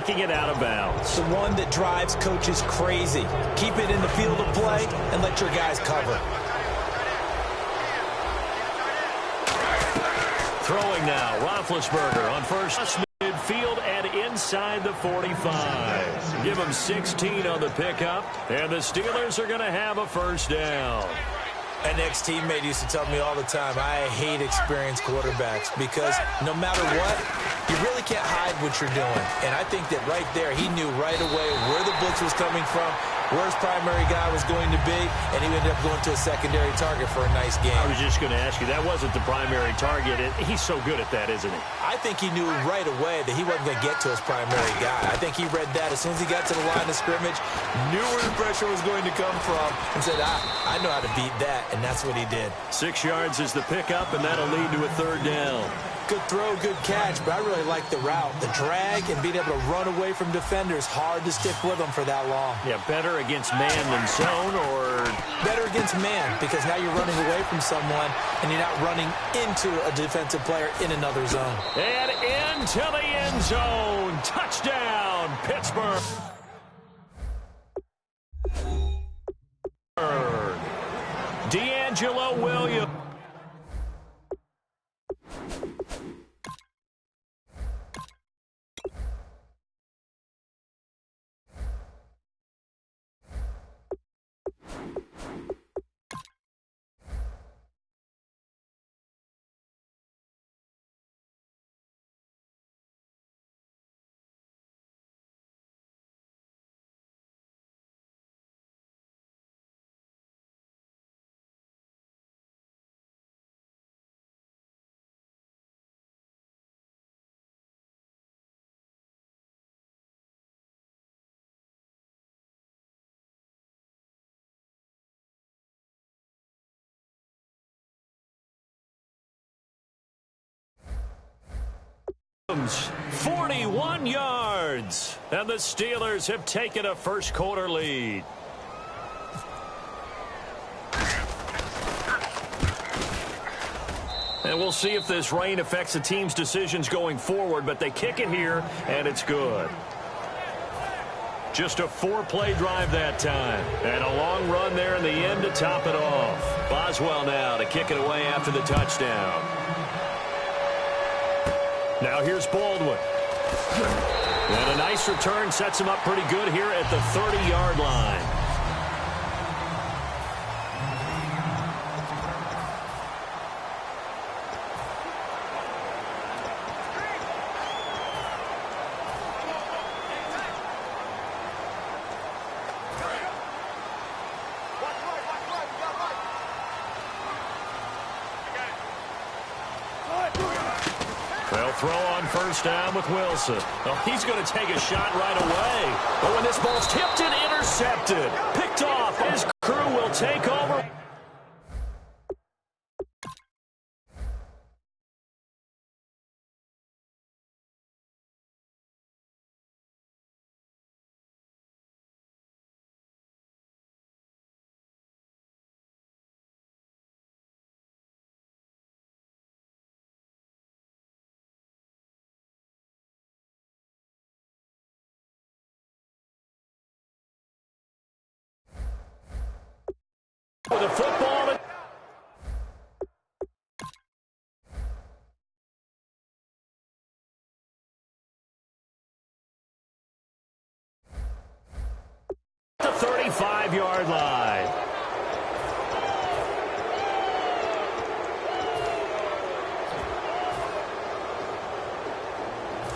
Kicking it out of bounds. The one that drives coaches crazy. Keep it in the field of play and let your guys cover. Throwing now, Roethlisberger on first midfield and inside the 45. Give them 16 on the pickup, and the Steelers are going to have a first down. An ex-teammate used to tell me all the time, I hate experienced quarterbacks because no matter what, you really can't hide what you're doing. And I think that right there, he knew right away where the blitz was coming from, where his primary guy was going to be, and he ended up going to a secondary target for a nice game. I was just going to ask you, that wasn't the primary target. He's so good at that, isn't he? I think he knew right away that he wasn't going to get to his primary guy. I think he read that as soon as he got to the line of scrimmage, knew where the pressure was going to come from, and said, I know how to beat that, and that's what he did. 6 yards is the pickup, and that'll lead to a third down. Good throw, good catch, but I really like the route. The drag and being able to run away from defenders, hard to stick with them for that long. Yeah, better against man than zone, or? Better against man, because now you're running away from someone, and you're not running into a defensive player in another zone. And into the end zone. Touchdown, Pittsburgh. D'Angelo Williams. Williams, 41 yards, and the Steelers have taken a first quarter lead. And we'll see if this rain affects the team's decisions going forward, but they kick it here, and it's good. Just a 4-play drive that time, and a long run there in the end to top it off. Boswell now to kick it away after the touchdown. Now here's Baldwin. And a nice return sets him up pretty good here at the 30-yard line. Throw on first down with Wilson. Oh, he's going to take a shot right away. But when this ball's tipped and intercepted, picked off, his crew will take over. With a football. The 35-yard line.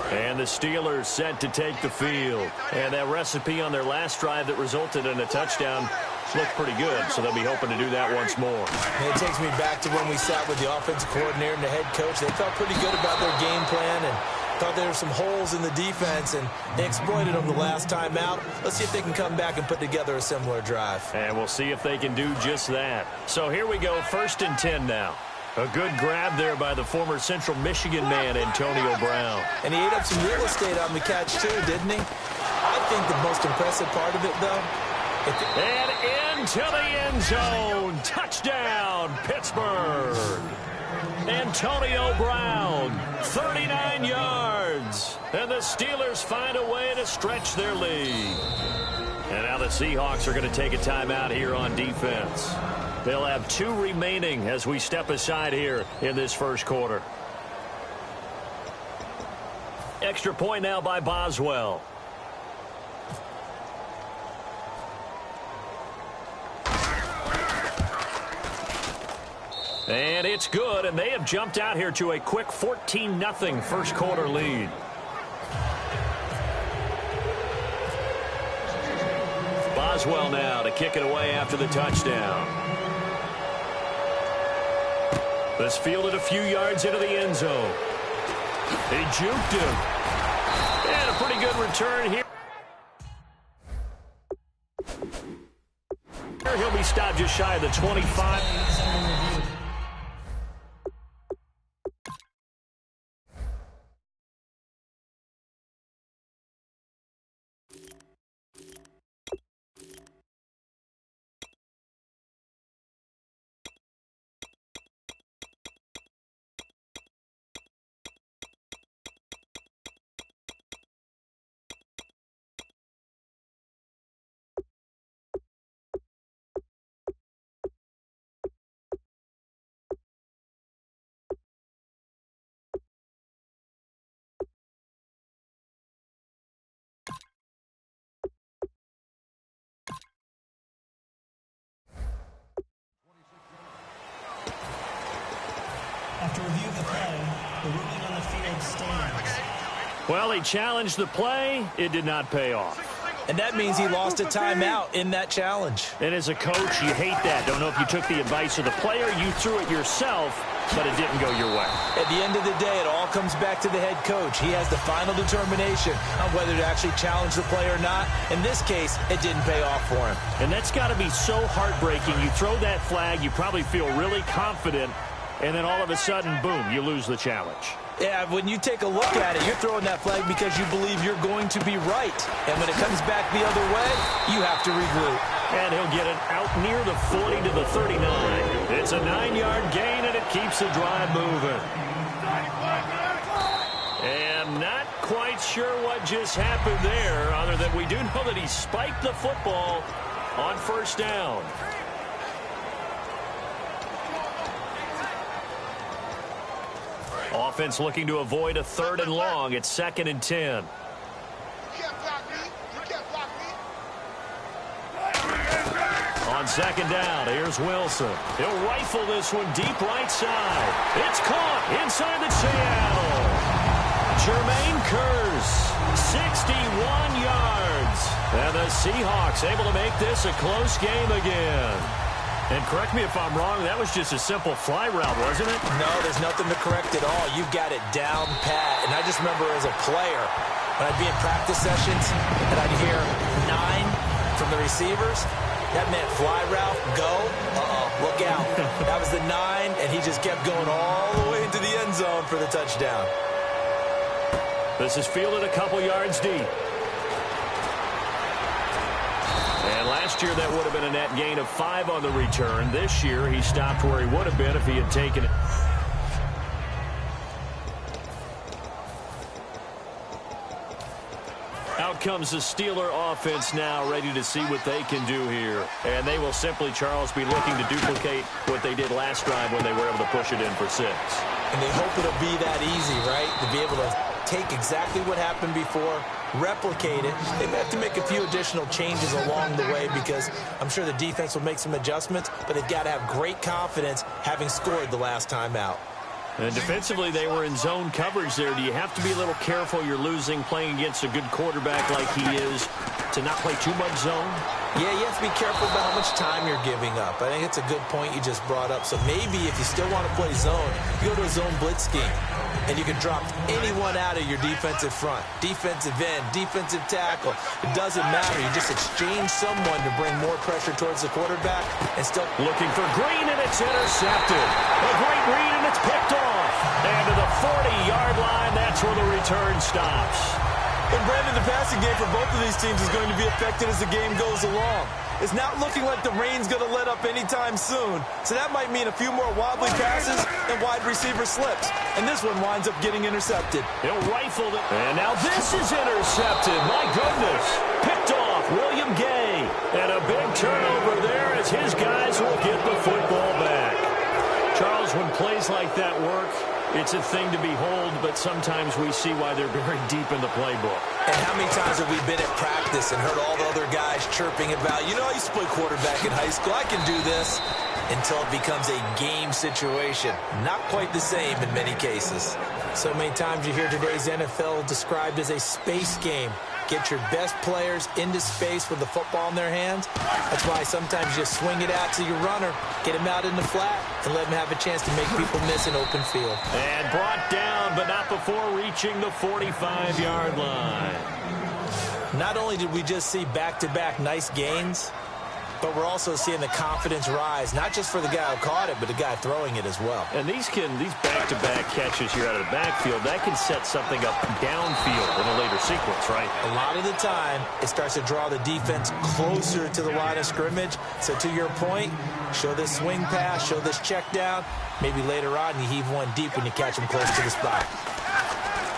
And the Steelers set to take the field. And that recipe on their last drive that resulted in a touchdown looked pretty good, so they'll be hoping to do that once more. And it takes me back to when we sat with the offensive coordinator and the head coach. They felt pretty good about their game plan and thought there were some holes in the defense, and they exploited them the last time out. Let's see if they can come back and put together a similar drive. And we'll see if they can do just that. So here we go, 1st and 10 now. A good grab there by the former Central Michigan man, Antonio Brown. And he ate up some real estate on the catch, too, didn't he? I think the most impressive part of it, though, and into the end zone. Touchdown, Pittsburgh. Antonio Brown, 39 yards. yards. And the Steelers find a way to stretch their lead. And now the Seahawks are going to take a timeout here on defense. They'll have 2 remaining as we step aside here in this first quarter. Extra point now by Boswell. And it's good, and they have jumped out here to a quick 14-0 first quarter lead. Boswell now to kick it away after the touchdown. This fielded a few yards into the end zone. He juked him. And a pretty good return here. He'll be stopped just shy of the 25. After review of the play, the ruling on the field stands. Well, he challenged the play. It did not pay off. And that means he lost a timeout in that challenge. And as a coach, you hate that. Don't know if you took the advice of the player. You threw it yourself, but it didn't go your way. At the end of the day, it all comes back to the head coach. He has the final determination on whether to actually challenge the play or not. In this case, it didn't pay off for him. And that's got to be so heartbreaking. You throw that flag, you probably feel really confident, and then all of a sudden, boom, you lose the challenge. Yeah, when you take a look at it, you're throwing that flag because you believe you're going to be right. And when it comes back the other way, you have to regroup. And he'll get it out near the 40 to the 39. It's a 9-yard gain, and it keeps the drive moving. And not quite sure what just happened there, other than we do know that he spiked the football on first down. Offense looking to avoid a 3rd and long. It's 2nd and 10. On 2nd down, here's Wilson. He'll rifle this one deep right side. It's caught inside the Seattle. Jermaine Kearse, 61 yards. And the Seahawks able to make this a close game again. And correct me if I'm wrong, that was just a simple fly route, wasn't it? No, there's nothing to correct at all. You've got it down pat. And I just remember as a player, when I'd be in practice sessions and I'd hear 9 from the receivers, that meant fly route, go, look out. That was the 9, and he just kept going all the way into the end zone for the touchdown. This is fielded a couple yards deep. And last year, that would have been a net gain of 5 on the return. This year, he stopped where he would have been if he had taken it. Out comes the Steeler offense now, ready to see what they can do here. And they will simply, Charles, be looking to duplicate what they did last drive when they were able to push it in for 6. And they hope it'll be that easy, right? To be able to take exactly what happened before, replicate it. They may have to make a few additional changes along the way because I'm sure the defense will make some adjustments, but they've got to have great confidence having scored the last time out. And defensively, they were in zone coverage there. Do you have to be a little careful? You're losing playing against a good quarterback like he is to not play too much zone? Yeah, you have to be careful about how much time you're giving up. I think it's a good point you just brought up. So maybe if you still want to play zone, you go to a zone blitz scheme. And you can drop anyone out of your defensive front, defensive end, defensive tackle. It doesn't matter. You just exchange someone to bring more pressure towards the quarterback and still looking for Green, and it's intercepted. A great read, and it's picked off. And to the 40-yard line, that's where the return stops. And Brandon, the passing game for both of these teams is going to be affected as the game goes along. is not looking like the rain's going to let up anytime soon. So that might mean a few more wobbly passes and wide receiver slips. And this one winds up getting intercepted. He'll rifle it. And now this is intercepted. My goodness. Picked off William Gay. And a big turnover there as his guys will get the football back. Charles, when plays like that work, it's a thing to behold, but sometimes we see why they're very deep in the playbook. And how many times have we been at practice and heard all the other guys chirping about, you know, I used to play quarterback in high school, I can do this, until it becomes a game situation. Not quite the same in many cases. So many times you hear today's NFL described as a space game. Get your best players into space with the football in their hands. That's why sometimes you swing it out to your runner, get him out in the flat, and let him have a chance to make people miss an open field. And brought down, but not before reaching the 45-yard line. Not only did we just see back-to-back nice gains, but we're also seeing the confidence rise, not just for the guy who caught it, but the guy throwing it as well. And these back-to-back catches here out of the backfield, that can set something up downfield in a later sequence, right? A lot of the time, it starts to draw the defense closer to the line of scrimmage. So to your point, show this swing pass, show this check down. Maybe later on, you heave one deep when you catch him close to the spot.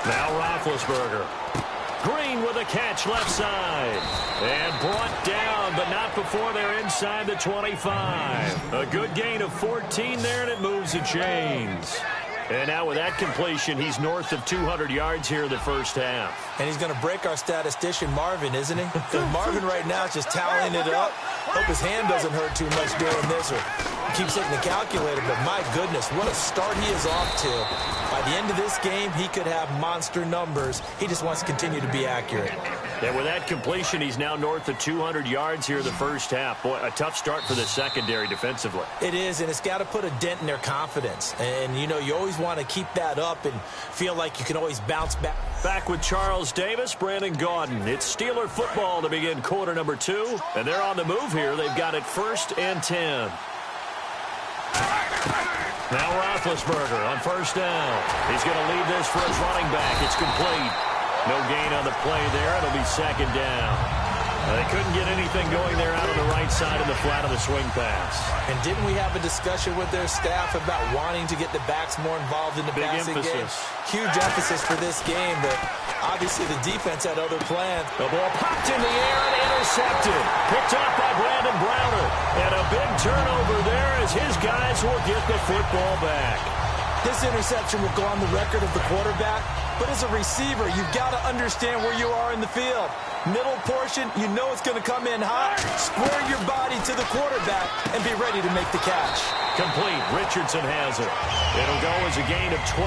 Now Roethlisberger. Green with a catch left side. And brought down, but not before they're inside the 25. A good gain of 14 there, and it moves the chains. And now with that completion, he's north of 200 yards here in the first half. And he's going to break our statistician, Marvin, isn't he? Because Marvin right now is just tallying it up. Hope his hand doesn't hurt too much doing this, or keeps hitting the calculator. But my goodness, what a start he is off to. By the end of this game, he could have monster numbers. He just wants to continue to be accurate. And with that completion, he's now north of 200 yards here in the first half. Boy, a tough start for the secondary defensively. It is, and it's got to put a dent in their confidence. And, you know, you always want to keep that up and feel like you can always bounce back. Back with Charles Davis, Brandon Gaudin. It's Steeler football to begin quarter number 2. And they're on the move here. They've got it 1st and 10. Now Roethlisberger on first down. He's going to lead this for his running back. It's complete. No gain on the play there. It'll be 2nd down. They couldn't get anything going there out on the right side of the flat of the swing pass. And didn't we have a discussion with their staff about wanting to get the backs more involved in the passing game? Huge emphasis for this game, but obviously the defense had other plans. The ball popped in the air and intercepted. Picked off by Brandon Browner. And a big turnover there as his guys will get the football back. This interception will go on the record of the quarterback, but as a receiver, you've got to understand where you are in the field. Middle portion, you know it's going to come in hot. Square your body to the quarterback and be ready to make the catch. Complete. Richardson has it. It'll go as a gain of 12.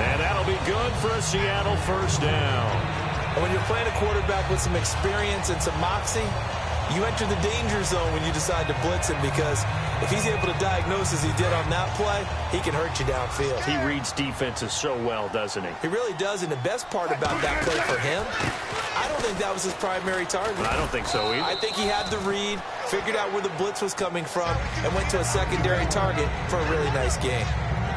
And that'll be good for a Seattle 1st down. And when you're playing a quarterback with some experience and some moxie, you enter the danger zone when you decide to blitz him, because if he's able to diagnose as he did on that play, he can hurt you downfield. He reads defenses so well, doesn't he? He really does, and the best part about that play for him, I don't think that was his primary target. I don't think so either. I think he had the read, figured out where the blitz was coming from, and went to a secondary target for a really nice gain.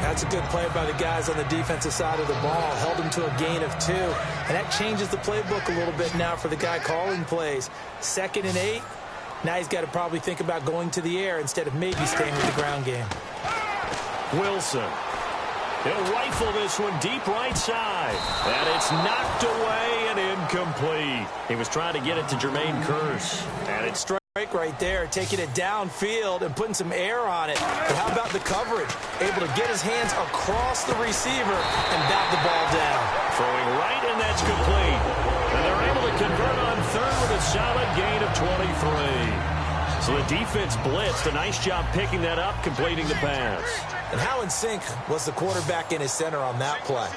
That's a good play by the guys on the defensive side of the ball. Held him to a gain of 2. And that changes the playbook a little bit now for the guy calling plays. 2nd and 8. Now he's got to probably think about going to the air instead of maybe staying with the ground game. Wilson. He'll rifle this one deep right side. And it's knocked away and incomplete. He was trying to get it to Jermaine Kearse. And it's straight. Right there, taking it downfield and putting some air on it. But how about the coverage? Able to get his hands across the receiver and bat the ball down. Throwing right, and that's complete. And they're able to convert on 3rd with a solid gain of 23. So the defense blitzed. A nice job picking that up, completing the pass. And how in sync was the quarterback and his center on that play?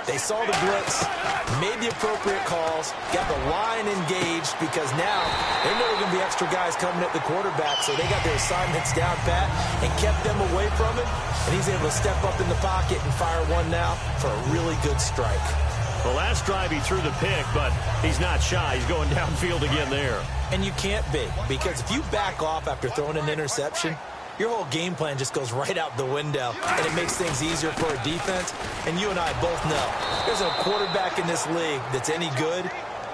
They saw the blitz, made the appropriate calls, got the line engaged, because now they know there are going to be extra guys coming at the quarterback, so they got their assignments down pat and kept them away from it, and he's able to step up in the pocket and fire one now for a really good strike. The last drive he threw the pick, but he's not shy. He's going downfield again there. And you can't be, because if you back off after throwing an interception, your whole game plan just goes right out the window, and it makes things easier for a defense. And you and I both know there's a quarterback in this league that's any good.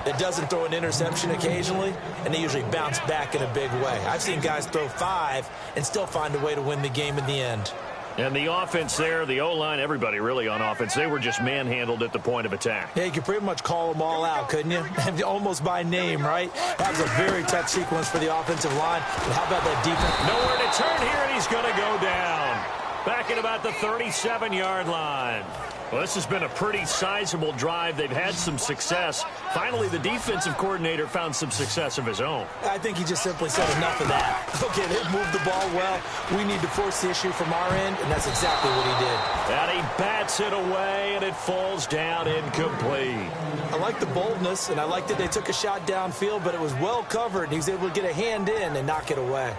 that doesn't throw an interception occasionally, and they usually bounce back in a big way. I've seen guys throw 5 and still find a way to win the game in the end. And the offense there, the O-line, everybody really on offense, they were just manhandled at the point of attack. Yeah, you could pretty much call them all out, couldn't you? Almost by name, right? That was a very tough sequence for the offensive line. But how about that defense? Nowhere to turn here, and he's going to go down. Back at about the 37-yard line. Well, this has been a pretty sizable drive. They've had some success. Finally, the defensive coordinator found some success of his own. I think he just simply said enough of that. Okay, they've moved the ball well. We need to force the issue from our end, and that's exactly what he did. And he bats it away, and it falls down incomplete. I like the boldness, and I like that they took a shot downfield, but it was well covered, and he was able to get a hand in and knock it away.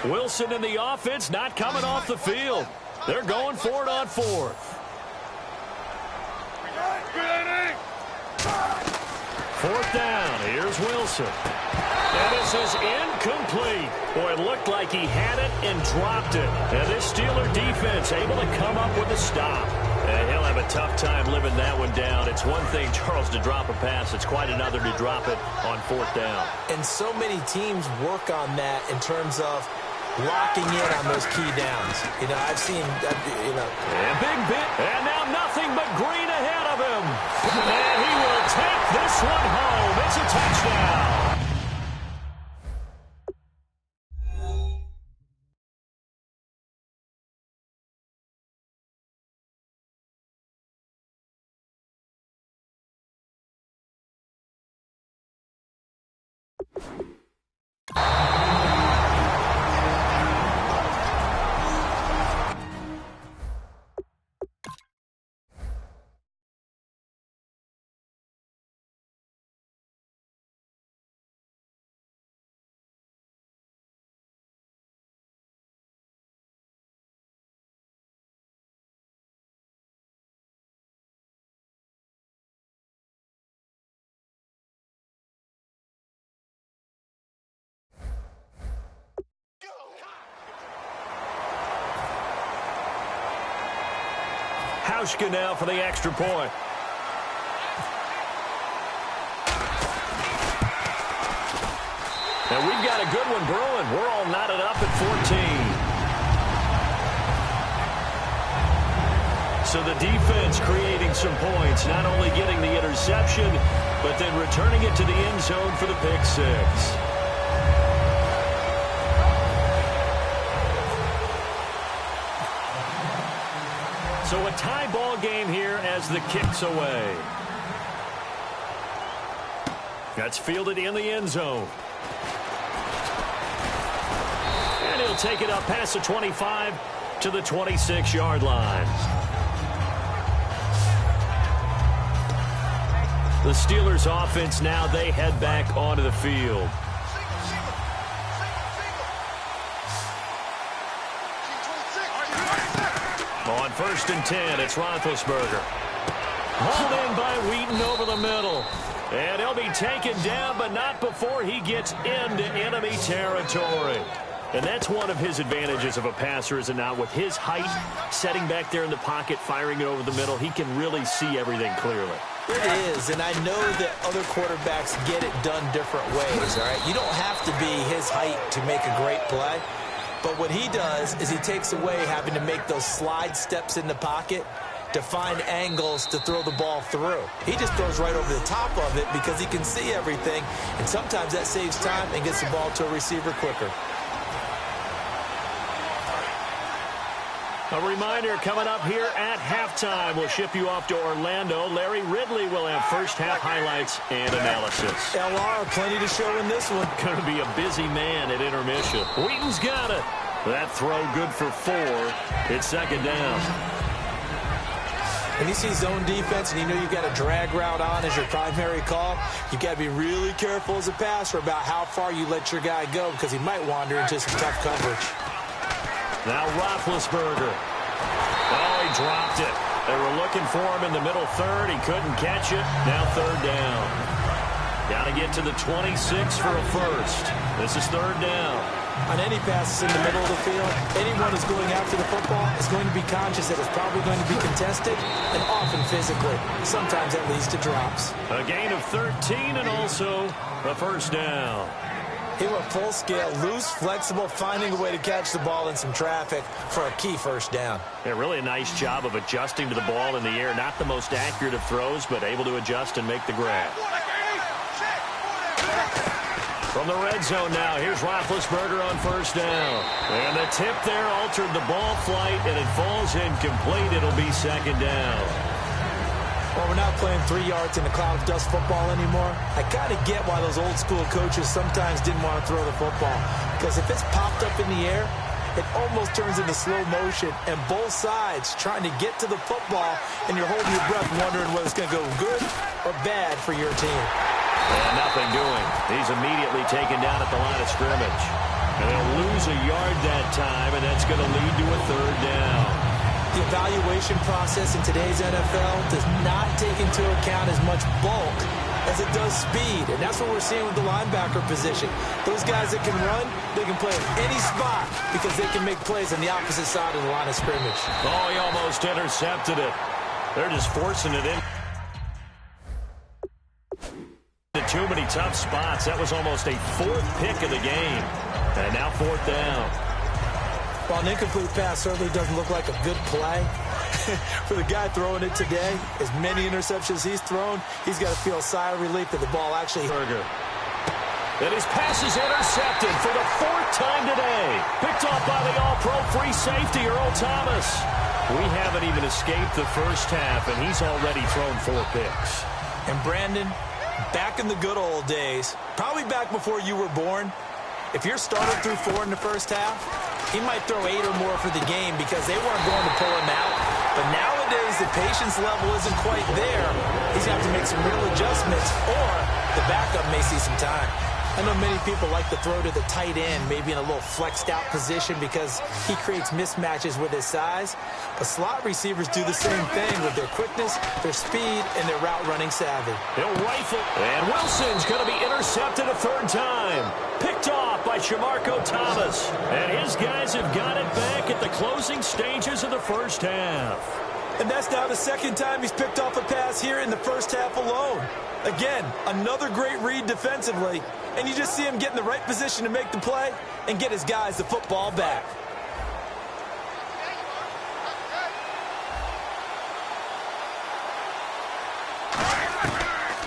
Wilson in the offense not coming off the field. They're going for it on 4th. 4th down. Here's Wilson. And this is incomplete. Boy, it looked like he had it and dropped it. And this Steeler defense able to come up with a stop. And he'll have a tough time living that one down. It's one thing, Charles, to drop a pass. It's quite another to drop it on 4th down. And so many teams work on that in terms of locking in on those key downs. You know, I've seen, And big bit, and now nothing but green ahead of him. And he will take this one home. It's a touchdown. Hauschka now for the extra point. And we've got a good one brewing. We're all knotted up at 14. So the defense creating some points, not only getting the interception, but then returning it to the end zone for the pick 6. So a tie ball game here as the kick's away. That's fielded in the end zone. And he'll take it up past the 25 to the 26-yard line. The Steelers offense now, they head back onto the field. On 1st and 10, it's Roethlisberger. Hauled in by Wheaton over the middle. And he'll be taken down, but not before he gets into enemy territory. And that's one of his advantages of a passer, is it not? With his height, setting back there in the pocket, firing it over the middle, he can really see everything clearly. It is, and I know that other quarterbacks get it done different ways, all right? You don't have to be his height to make a great play. But what he does is he takes away having to make those slide steps in the pocket to find angles to throw the ball through. He just throws right over the top of it because he can see everything, and sometimes that saves time and gets the ball to a receiver quicker. A reminder coming up here at halftime. We'll ship you off to Orlando. Larry Ridley will have first-half highlights and analysis. LR, plenty to show in this one. Going to be a busy man at intermission. Wheaton's got it. That throw good for 4. It's 2nd down. When you see zone defense and you know you've got a drag route on as your primary call, you've got to be really careful as a passer about how far you let your guy go because he might wander into some tough coverage. Now Roethlisberger. Oh, he dropped it. They were looking for him in the middle 3rd. He couldn't catch it. Now 3rd down. Got to get to the 26 for a first. This is 3rd down. On any passes in the middle of the field, anyone who's going after the football is going to be conscious that it's probably going to be contested and often physically. Sometimes that leads to drops. A gain of 13 and also a first down. He went full scale, loose, flexible, finding a way to catch the ball in some traffic for a key first down. Yeah, really a nice job of adjusting to the ball in the air. Not the most accurate of throws, but able to adjust and make the grab. From the red zone now, here's Roethlisberger on first down. And the tip there altered the ball flight, and it falls incomplete. It'll be second down. Well, we're not playing 3 yards in a cloud of dust football anymore. I kind of get why those old school coaches sometimes didn't want to throw the football. Because if it's popped up in the air, it almost turns into slow motion. And both sides trying to get to the football, and you're holding your breath wondering whether it's going to go good or bad for your team. And nothing doing. He's immediately taken down at the line of scrimmage. And they'll lose a yard that time, and that's going to lead to a third down. The evaluation process in today's NFL does not take into account as much bulk as it does speed. And that's what we're seeing with the linebacker position. Those guys that can run, they can play in any spot because they can make plays on the opposite side of the line of scrimmage. Oh, he almost intercepted it. They're just forcing it in. Too many tough spots. That was almost a fourth pick of the game. And now fourth down. While an incomplete pass certainly doesn't look like a good play, for the guy throwing it today, as many interceptions he's thrown, he's got to feel a sigh of relief that the ball actually... And his pass is intercepted for the fourth time today. Picked off by the all-pro free safety, Earl Thomas. We haven't even escaped the first half, and he's already thrown 4 picks. And Brandon, back in the good old days, probably back before you were born, if your starter threw 4 in the first half, he might throw 8 or more for the game because they weren't going to pull him out. But nowadays, the patience level isn't quite there. He's going to have to make some real adjustments, or the backup may see some time. I know many people like to throw to the tight end, maybe in a little flexed out position because he creates mismatches with his size. But slot receivers do the same thing with their quickness, their speed, and their route running savvy. He'll rifle. And Wilson's going to be intercepted a third time. Picked off by Shamarko Thomas. And his guys have got it back at the closing stages of the first half. And that's now the second time he's picked off a pass here in the first half alone. Again, another great read defensively. And you just see him get in the right position to make the play and get his guys the football back.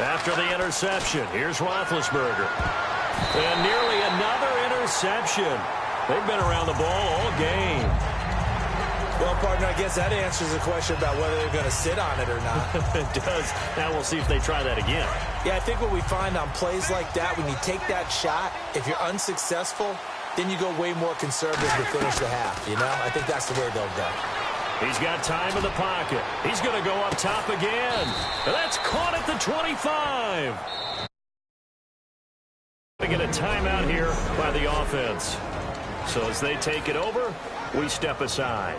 After the interception, here's Roethlisberger. And nearly another interception. They've been around the ball all game. Well, partner, I guess that answers the question about whether they're going to sit on it or not. It does. Now we'll see if they try that again. Yeah, I think what we find on plays like that, when you take that shot, if you're unsuccessful, then you go way more conservative to finish the half, you know? I think that's the way they'll go. He's got time in the pocket. He's going to go up top again. And that's caught at the 25. They get a timeout here by the offense. So as they take it over, we step aside.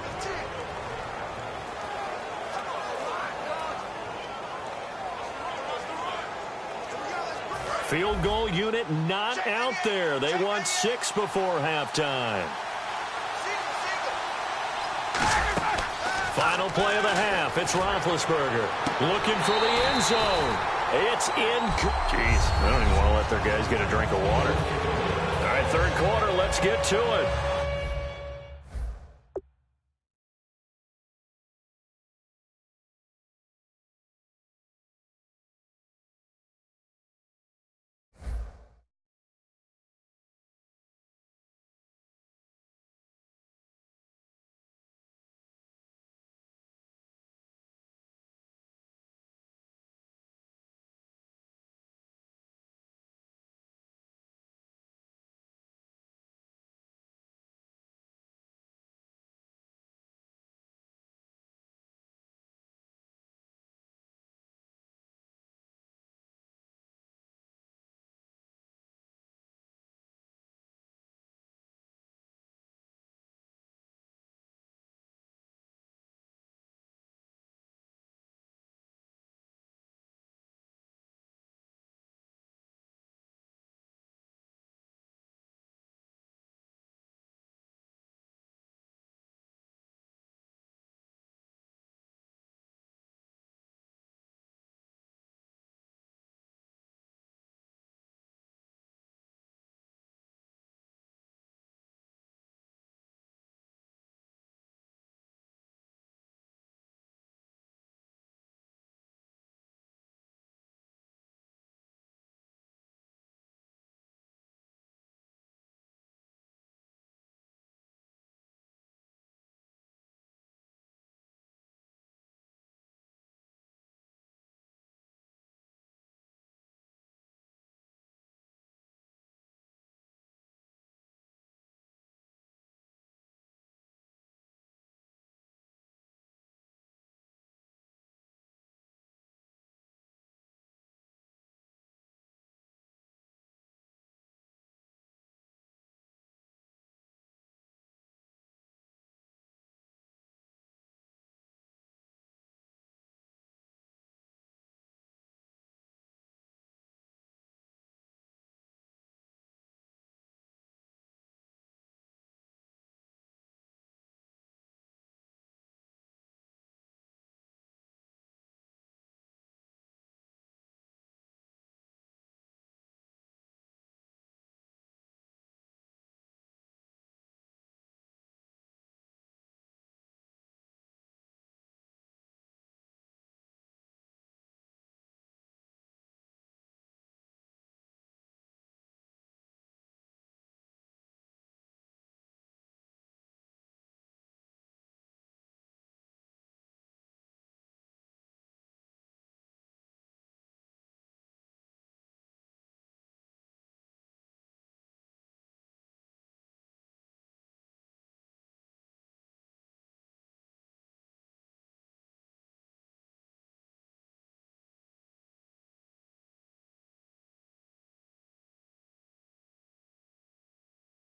Field goal unit not out there. They want 6 before halftime. Final play of the half. It's Roethlisberger looking for the end zone. It's in. Jeez, I don't even want to let their guys get a drink of water. All right, third quarter, let's get to it.